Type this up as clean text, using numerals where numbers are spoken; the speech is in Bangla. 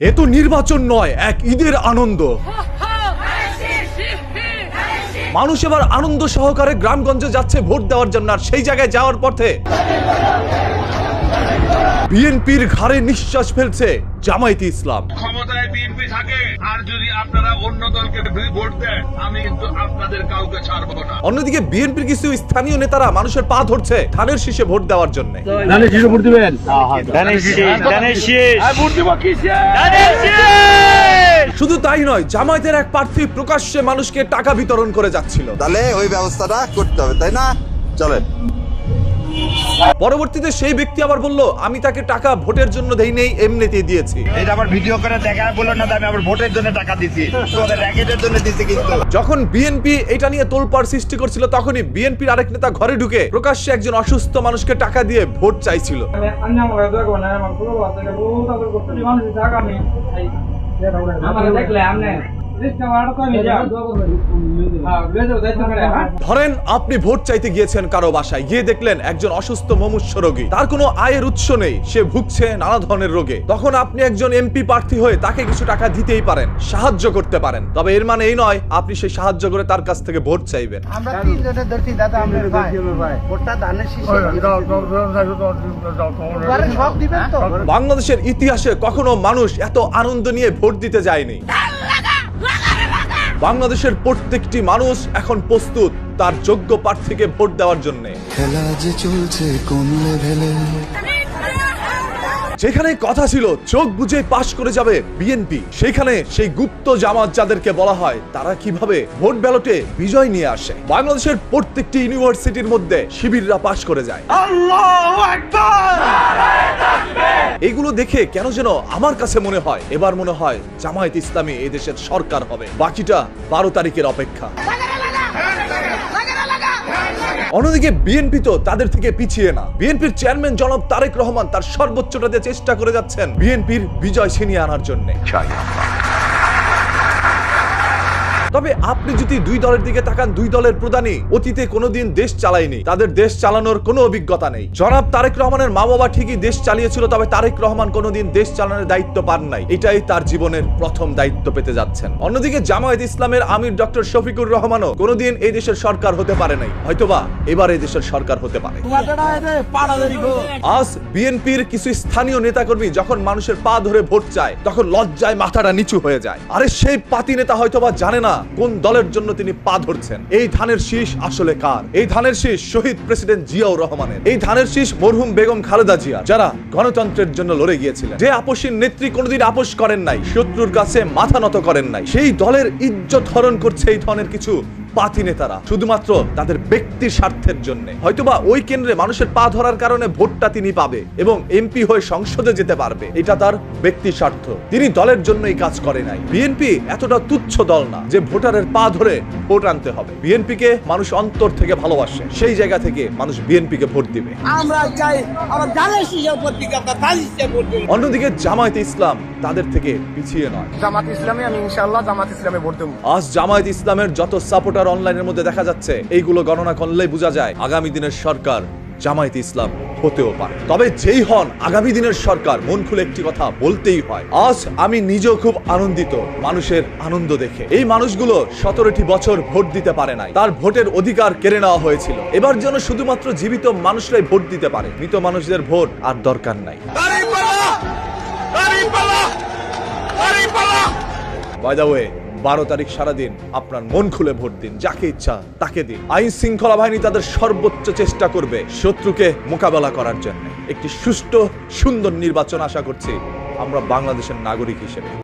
এ তো নির্বাচন নয়, এক ঈদের আনন্দ। মানুষ এবার আনন্দ সহকারে গ্রামগঞ্জে যাচ্ছে ভোট দেওয়ার জন্য, আর সেই জায়গায় যাওয়ার পথে বিএনপির ঘাড়ে নিঃশ্বাস ফেলছে জামায়াতে ইসলাম। ক্ষমতায় বিএনপি থাকে, আর যদি আপনারা অন্য দলকে ভোট দেন, আমি কিন্তু আপনাদের কাউকে ছাড়বো না। অন্যদিকে বিএনপির কিছু স্থানীয় নেতারা মানুষের পা ধরছে ধানের শীষে ভোট দেওয়ার জন্য। শুধু তাই নয়, জামায়াতের এক প্রার্থী প্রকাশ্যে মানুষকে টাকা বিতরণ করে যাচ্ছিল। তাহলে ওই ব্যবস্থাটা করতে হবে, তাই না? চলেন। পরবর্তীতে সেই ব্যক্তি আবার বলল, আমি তাকে টাকা ভোটের জন্য দেই নেই, এমনিতেই দিয়েছি। এটা আবার ভিডিও করে দেখায় বললো না, আমি আবার ভোটের জন্য টাকা দিছি, তোদের র্যাকেটের জন্য দিছি। কিন্তু যখন বিএনপি এটা নিয়ে তোলপাড় সৃষ্টি করছিল, তখনই বিএনপির আরেক নেতা ঘরে ঢুকে প্রকাশ্যে একজন অসুস্থ মানুষকে টাকা দিয়ে ভোট চাইছিল। ধরেন আপনি ভোট চাইতে গিয়েছেন কারো বাসায়, গিয়ে দেখলেন একজন অসুস্থ মুমূর্ষু রোগী, তার কোনো আয়ের উৎস নেই, সে ভুগছে নানা ধরনের রোগে। তখন আপনি একজন এমপি প্রার্থী হয়ে তাকে কিছু টাকা দিতেই পারেন, সাহায্য করতে পারেন। তবে এর মানে এই নয় আপনি সেই সাহায্য করে তার কাছ থেকে ভোট চাইবেন। আমরা তিনজনের ধরছি দাদা, আমরা ভাই ভোটটা ধানের শীষে সব দিবেন তো। বাংলাদেশের ইতিহাসে কখনো মানুষ এত আনন্দ নিয়ে ভোট দিতে যায়নি। বাংলাদেশের প্রত্যেকটি মানুষ এখন প্রস্তুত তার যোগ্য প্রার্থীকে ভোট দেওয়ার জন্য। খেলা যে চলছে কোন লেভেলে, যেখানে কথা ছিল চোখ বুঝে পাশ করে যাবে বিএনপি, সেখানে সেই গুপ্ত জামাত যাদেরকে বলা হয়, তারা কিভাবে ভোট ব্যালটে বিজয় নিয়ে আসে। বাংলাদেশের প্রত্যেকটি ইউনিভার্সিটির মধ্যে শিবিররা পাশ করে যায়। এগুলো দেখে কেন যেন আমার কাছে মনে হয়, এবার মনে হয় জামায়াতে ইসলামী এই দেশের সরকার হবে। বাকিটা 12 তারিখের অপেক্ষা। অন্যদিকে বিএনপি তো তাদের থেকে পিছিয়ে না। বিএনপির চেয়ারম্যান জনাব তারেক রহমান তার সর্বোচ্চটা দিয়ে চেষ্টা করে যাচ্ছেন বিএনপির বিজয় ছিনিয়ে আনার জন্য। তবে আপনি যদি দুই দলের দিকে তাকান, দুই দলের প্রধানই অতীতে কোনোদিন দেশ চালায়নি, তাদের দেশ চালানোর কোনো অভিজ্ঞতা নেই। জনাব তারেক রহমানের মা বাবা ঠিকই দেশ চালিয়েছিল, তবে তারেক রহমান কোনোদিন দেশ চালানোর দায়িত্ব পান নাই। এটাই তার জীবনের প্রথম দায়িত্ব পেতে যাচ্ছেন। অন্যদিকে জামায়াতে ইসলামের আমির ডক্টর শফিকুর রহমানও কোনোদিন এই দেশের সরকার হতে পারে নাই, হয়তোবা এবার এই দেশের সরকার হতে পারে। আজ বিএনপির কিছু স্থানীয় নেতাকর্মী যখন মানুষের পা ধরে ভোট চায়, তখন লজ্জায় মাথাটা নিচু হয়ে যায়। আরে সেই পাতি নেতা হয়তোবা জানে না কোন দলের জন্য তিনি পা ধরছেন। এই ধানের শীষ আসলে কার? এই ধানের শীষ শহীদ প্রেসিডেন্ট জিয়াউর রহমানের। এই ধানের শীষ মরহুম বেগম খালেদা জিয়া, যারা গণতন্ত্রের জন্য লড়ে গিয়েছিলেন। যে আপসীর নেত্রী কোনোদিন আপোষ করেন নাই, শত্রুর কাছে মাথা নত করেন নাই। সেই দলের ইজ্জত হরণ করছে এই ধরনের কিছু পাতি নেতারা, শুধুমাত্র তাদের ব্যক্তির স্বার্থের জন্য। হয়তোবা ওই কেন্দ্রে মানুষের পা ধরার কারণে ভোটটা তিনি পাবে এবং এমপি হয়ে সংসদে যেতে পারবে, এটা তার ব্যক্তি স্বার্থ। তিনি দলের জন্য এই কাজ করে নাই। বিএনপি এতটা তুচ্ছ দল না যে ভোটারের পা ধরে ভোট আনতে হবে। বিএনপিকে মানুষ অন্তর থেকে ভালোবাসে, সেই জায়গা থেকে মানুষ বিএনপিকে ভোট দিবে। আমরা চাই আমরা ধানের শীষের প্রতীক, আমরা ধানের শীষে ভোট দেব। অন্যদিকে জামায়াতে ইসলাম তাদের থেকে পিছিয়ে নয়। জামাত ইসলামে আমি ইনশাআল্লাহ জামাত ইসলামে ভোট দেব। আজ জামায়াতে ইসলামের যত সাপোর্টার অনলাইনের মধ্যে দেখা যাচ্ছে, এইগুলো গণনা করলেই বোঝা যায় আগামী দিনের সরকার জামায়াতে ইসলাম হতেও পারে। তবে যেই হন আগামী দিনের সরকার, মন খুলে একটি কথা বলতেই হয়, আজ আমি নিজেও খুব আনন্দিত মানুষের আনন্দ দেখে। এই মানুষগুলো 17টি বছর ভোট দিতে পারে নাই, তার ভোটের অধিকার কেড়ে নেওয়া হয়েছিল। এবার যেন শুধুমাত্র জীবিত মানুষরাই ভোট দিতে পারে, মৃত মানুষদের ভোট আর দরকার নাই। বাই দ্য ওয়ে, 12 তারিখ সারাদিন আপনার মন খুলে ভোট দিন, যাকে ইচ্ছা তাকে দিন। আইন শৃঙ্খলা বাহিনী তাদের সর্বোচ্চ চেষ্টা করবে শত্রুকে মোকাবেলা করার জন্য। একটি সুষ্ঠু সুন্দর নির্বাচন আশা করছি আমরা বাংলাদেশের নাগরিক হিসেবে।